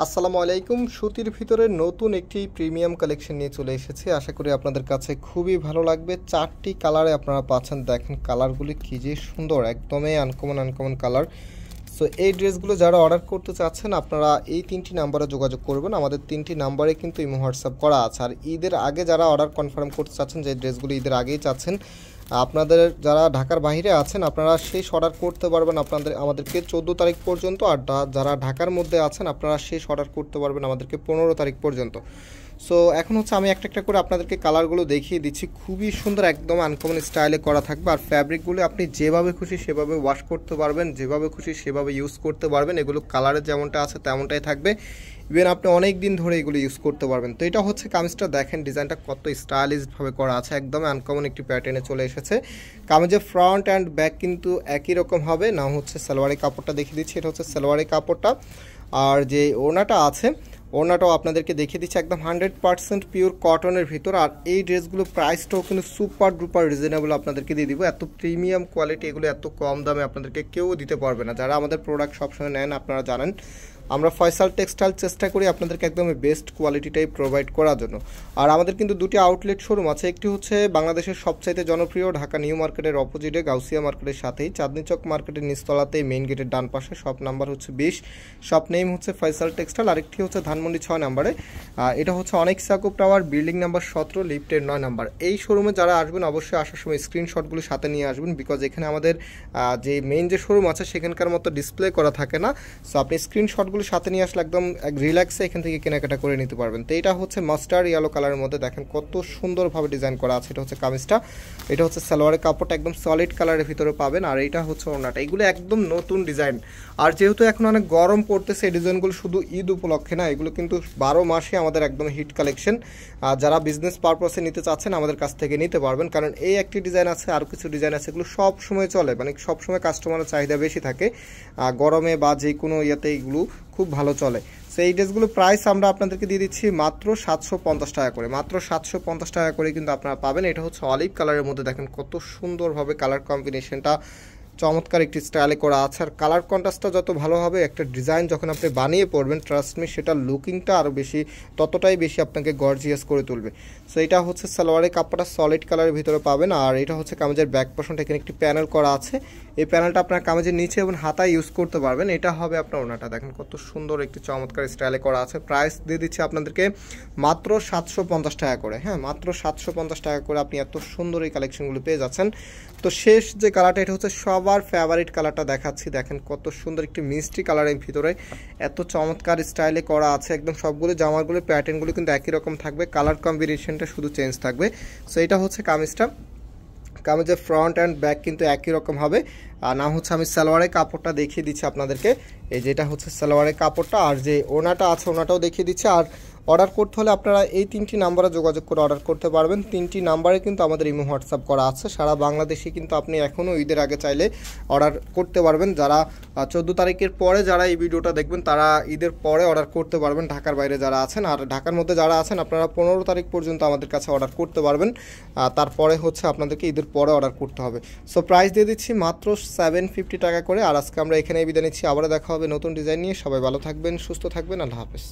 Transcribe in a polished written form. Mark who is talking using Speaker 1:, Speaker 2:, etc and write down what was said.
Speaker 1: আসসালামু আলাইকুম। সুতির ভিতরে নতুন একটি প্রিমিয়াম কালেকশন নিয়ে চলে এসেছি। আশা করি আপনাদের কাছে খুবই ভালো লাগবে। 4টি কালারে আপনারা পাচ্ছেন। দেখেন কালারগুলি কী যে সুন্দর, একদমই আনকমন কালার। সো এই ড্রেসগুলো যারা অর্ডার করতে চাচ্ছেন আপনারা এই 3টি নাম্বারে যোগাযোগ করবেন। আমাদের 3টি নাম্বারে কিন্তু ইমো হোয়াটসঅ্যাপ করা আছে। আর ঈদের আগে যারা অর্ডার কনফার্ম করতে চাচ্ছেন, যে ড্রেসগুলো ঈদের আগেই চাচ্ছেন, আপনাদের যারা ঢাকার বাইরে আছেন আপনারা শেষ অর্ডার করতে পারবেন আমাদেরকে 14 তারিখ পর্যন্ত। আর যারা ঢাকার মধ্যে আছেন আপনারা শেষ অর্ডার করতে পারবেন আমাদেরকে 15 তারিখ পর্যন্ত। সো এখন হচ্ছে আমি একটা করে আপনাদেরকে কালারগুলো দেখিয়ে দিচ্ছি। খুবই সুন্দর, একদম আনকমন স্টাইলে করা থাকবে। আর ফ্যাব্রিকগুলো আপনি যেভাবে খুশি সেভাবে ওয়াশ করতে পারবেন, যেভাবে খুশি সেভাবে ইউজ করতে পারবেন। এগুলো কালারে যেমনটা আছে তেমনটাই থাকবে। ইভেন আপনি অনেক দিন ধরে এগুলো ইউজ করতে পারবেন। তো এটা হচ্ছে কামিজটা, দেখেন ডিজাইনটা কত স্টাইলিশভাবে করা আছে, একদম আনকমন একটি প্যাটার্নে চলে এসেছে। কামিজের ফ্রন্ট অ্যান্ড ব্যাক কিন্তু একই রকম হবে। না হচ্ছে সালোয়ারের কাপড়টা দেখিয়ে দিচ্ছি, এটা হচ্ছে সালোয়ারের কাপড়টা। আর যে ওড়নাটা আছে, ওড়নাটাও আপনাদেরকে দেখিয়ে দিচ্ছি, একদম 100% পিওর কটনের ভিতর। আর এই ড্রেসগুলো প্রাইসটাও কিন্তু সুপার ডুপার রিজনেবল আপনাদেরকে দিয়ে দিব। এত প্রিমিয়াম কোয়ালিটি, এগুলো এত কম দামে আপনাদেরকে কেউ দিতে পারবে না। যারা আমাদের প্রোডাক্ট সবসময় নেন আপনারা জানেন আমরা ফয়সাল টেক্সটাইল চেষ্টা করি আপনাদেরকে একদম বেস্ট কোয়ালিটিটাই প্রোভাইড করার জন্য। আর আমাদের কিন্তু দুটি আউটলেট শোরুম আছে। একটি হচ্ছে বাংলাদেশের সবচাইতে জনপ্রিয় ঢাকা নিউ মার্কেটের অপোজিটে গাউসিয়া মার্কেটের সাথেই চাঁদনী চক মার্কেটের নিচতলাতেই মেইন গেটের ডান পাশে, শপ নাম্বার হচ্ছে 20, শপ নেম হচ্ছে ফয়সাল টেক্সটাইল। আরেকটি হচ্ছে ধানমন্ডি 6 নাম্বারে, এটা হচ্ছে অনেক সাকুব টাওয়ার, বিল্ডিং নাম্বার 17, লিফটের 9 নাম্বার। এই শোরুমে যারা আসবেন অবশ্যই আসার সময় স্ক্রিনশটগুলো সাথে নিয়ে আসবেন, বিকজ এখানে আমাদের যে মেইন যে শোরুম আছে সেখানকার মতো ডিসপ্লে করা থাকে না। সো আপনি স্ক্রিনশটগুলো সাথে নিয়ে আসলে একদম রিল্যাক্সে এখান থেকে কেনাকাটা করে নিতে পারবেন। তো এটা হচ্ছে মাস্টার্ড ইয়েলো কালারের মধ্যে, দেখেন কত সুন্দরভাবে ডিজাইন করা আছে। এটা হচ্ছে কামিজটা, এটা হচ্ছে সালোয়ারের কাপড়টা, একদম সলিড কালারের ভিতরে পাবেন। আর এইটা হচ্ছে ওড়নাটা। এগুলো একদম নতুন ডিজাইন। আর যেহেতু এখন অনেক গরম পড়তেছে, এই ডিজাইনগুলো শুধু ঈদ উপলক্ষে না, এগুলো কিন্তু 12 মাসে আমাদের একদম হিট কালেকশন। যারা বিজনেস পারপাসে নিতে চাচ্ছেন আমাদের কাছ থেকে নিতে পারবেন, কারণ এই একটি ডিজাইন আছে, আর কিছু ডিজাইন আছে, এগুলো সব সময় চলে, মানে সব সময় কাস্টমারের চাহিদা বেশি থাকে। গরমে বা যে কোনো ইয়েতে এগুলো খুব ভালো চলে। সো এই ড্রেসগুলো প্রাইস আমরা আপনাদেরকে দিয়ে দিচ্ছি মাত্র 750 টাকা করে, মাত্র 750 টাকা করে কিন্তু আপনারা পাবেন। এটা হচ্ছে অলিভ কালারের মধ্যে, দেখেন কত সুন্দরভাবে কালার কম্বিনেশনটা চমৎকার একটি স্টাইলে করা আছে। আর কালার কন্ট্রাস্টটা যত ভালো হবে, একটা ডিজাইন যখন আপনি বানিয়ে পড়বেন ট্রাস্ট মি সেটা লুকিংটা আরও বেশি, ততটাই বেশি আপনাকে গর্জিয়াস করে তুলবে। সো এটা হচ্ছে সালোয়ারের কাপড়টা সলিড কালারের ভিতরে পাবেন। আর এটা হচ্ছে কামিজের ব্যাক পোর্শনটা, এখানে একটি প্যানেল করা আছে। এই প্যানেলটা আপনার কামিজের নিচে এবং হাতায় ইউজ করতে পারবেন। এটা হবে আপনার ওনাটা, দেখেন কত সুন্দর একটি চমৎকার স্টাইলে করা আছে। প্রাইস দিয়ে দিচ্ছি আপনাদেরকে মাত্র 750 টাকা করে। হ্যাঁ, মাত্র 750 টাকা করে আপনি এত সুন্দর এই কালেকশনগুলো পেয়ে যাচ্ছেন। তো শেষ যে কালারটা, এটা হচ্ছে সবার ফেভারিট কালারটা দেখাচ্ছি। দেখেন কত সুন্দর একটি মিষ্টি কালারের ভিতরে এত চমৎকার স্টাইলে করা আছে। একদম সবগুলো জামাগুলোর প্যাটার্নগুলো কিন্তু একই রকম থাকবে, কালার কম্বিনেশনটা শুধু চেঞ্জ থাকবে। সো এটা হচ্ছে কামিজটা, কামিজের ফ্রন্ট অ্যান্ড ব্যাক কিন্তু একই রকম হবে। আর না হচ্ছে আমি সালোয়ারের কাপড়টা দেখিয়ে দিচ্ছি আপনাদেরকে, এই যেটা হচ্ছে সালোয়ারের কাপড়টা। আর যে ওনাটা আছে ওনাটাও দেখিয়ে দিচ্ছি। আর অর্ডার করতে হলে আপনারা এই 3টি নাম্বারে যোগাযোগ করে অর্ডার করতে পারবেন। 3টি নাম্বারে কিন্তু আমাদের ইমো হোয়াটসঅ্যাপ করা আছে। সারা বাংলাদেশে কিন্তু আপনি এখনও ঈদের আগে চাইলে অর্ডার করতে পারবেন। যারা 14 তারিখের পরে যারা এই ভিডিওটা দেখবেন তারা ঈদের পরে অর্ডার করতে পারবেন, ঢাকার বাইরে যারা আছেন। আর ঢাকার মধ্যে যারা আছেন আপনারা 15 তারিখ পর্যন্ত আমাদের কাছে অর্ডার করতে পারবেন। তারপরে হচ্ছে আপনাদেরকে ঈদের পরে অর্ডার করতে হবে। সো প্রাইস দিয়ে দিচ্ছি মাত্র 750 টাকা করে। আর আজকে আমরা এখানেই বিদায় নিচ্ছি, আবারও দেখা হবে নতুন ডিজাইন নিয়ে। সবাই ভালো থাকবেন, সুস্থ থাকবেন, আল্লাহ হাফেজ।